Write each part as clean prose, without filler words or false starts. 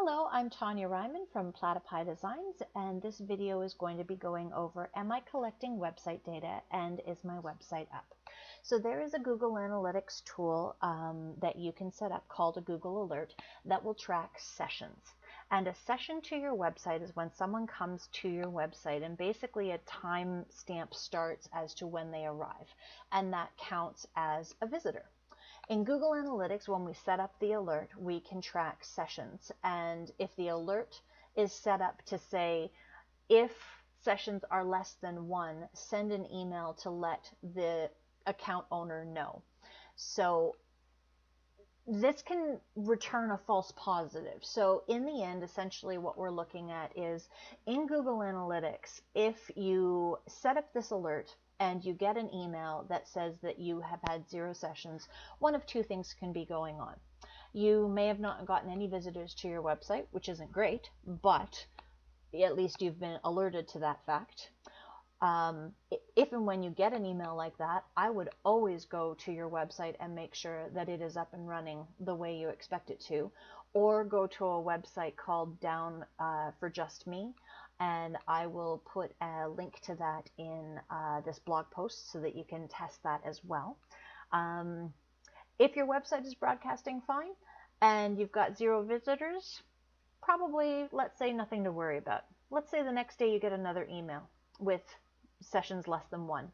Hello, I'm Tanya Ryman from Platypi Designs, and this video is going to be going over, am I collecting website data and is my website up? So there is a Google Analytics tool that you can set up called a Google Alert that will track sessions. And a session to your website is when someone comes to your website and basically a time stamp starts as to when they arrive, and that counts as a visitor. In Google Analytics, when we set up the alert, we can track sessions. And if the alert is set up to say, if sessions are less than one, send an email to let the account owner know. So this can return a false positive. So in the end, essentially what we're looking at is in Google Analytics, if you set up this alert and you get an email that says that you have had 0 sessions, one of two things can be going on. You may have not gotten any visitors to your website, which isn't great, but at least you've been alerted to that fact. If and when you get an email like that, I would always go to your website and make sure that it is up and running the way you expect it to, or go to a website called Down for Just Me, and I will put a link to that in this blog post so that you can test that as well. If your website is broadcasting fine and you've got 0 visitors, probably, let's say, nothing to worry about. Let's say the next day you get another email with sessions less than 1.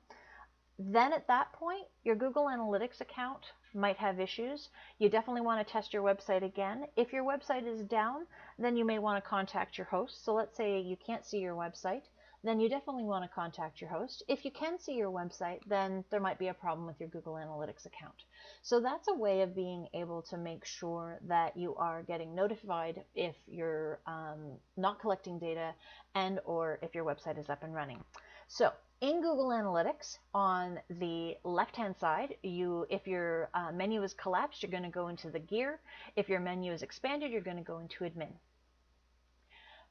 Then at that point, your Google Analytics account might have issues. You definitely want to test your website again. If your website is down, then you may want to contact your host. So let's say you can't see your website, then you definitely want to contact your host. If you can see your website, then there might be a problem with your Google Analytics account. So that's a way of being able to make sure that you are getting notified if you're not collecting data and or if your website is up and running. So in Google Analytics, on the left-hand side, if your menu is collapsed, you're going to go into the gear. If your menu is expanded, you're going to go into admin.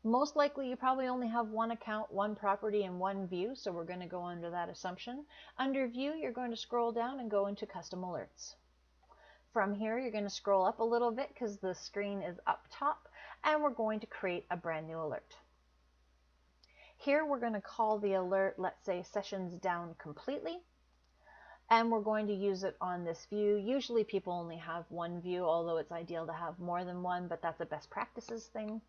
Most likely, you probably only have one account, one property, and one view, so we're going to go under that assumption. Under view, you're going to scroll down and go into custom alerts. From here, you're going to scroll up a little bit because the screen is up top, and we're going to create a brand new alert. Here we're going to call the alert, let's say, sessions down completely, and we're going to use it on this view. Usually people only have one view, although it's ideal to have more than one, but that's a best practices thing.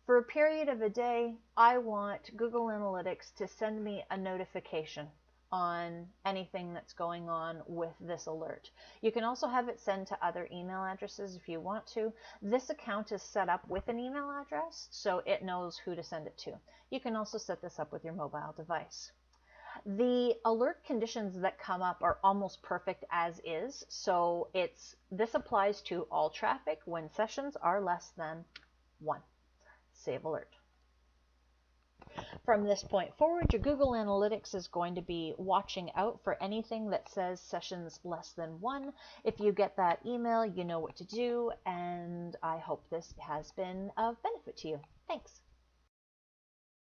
For a period of a day, I want Google Analytics to send me a notification on anything that's going on with this alert. You can also have it send to other email addresses if you want to. This account is set up with an email address, so it knows who to send it to. You can also set this up with your mobile device. The alert conditions that come up are almost perfect as is, so this applies to all traffic when sessions are less than 1. Save alert. From this point forward, your Google Analytics is going to be watching out for anything that says sessions less than 1. If you get that email, you know what to do, and I hope this has been of benefit to you. Thanks.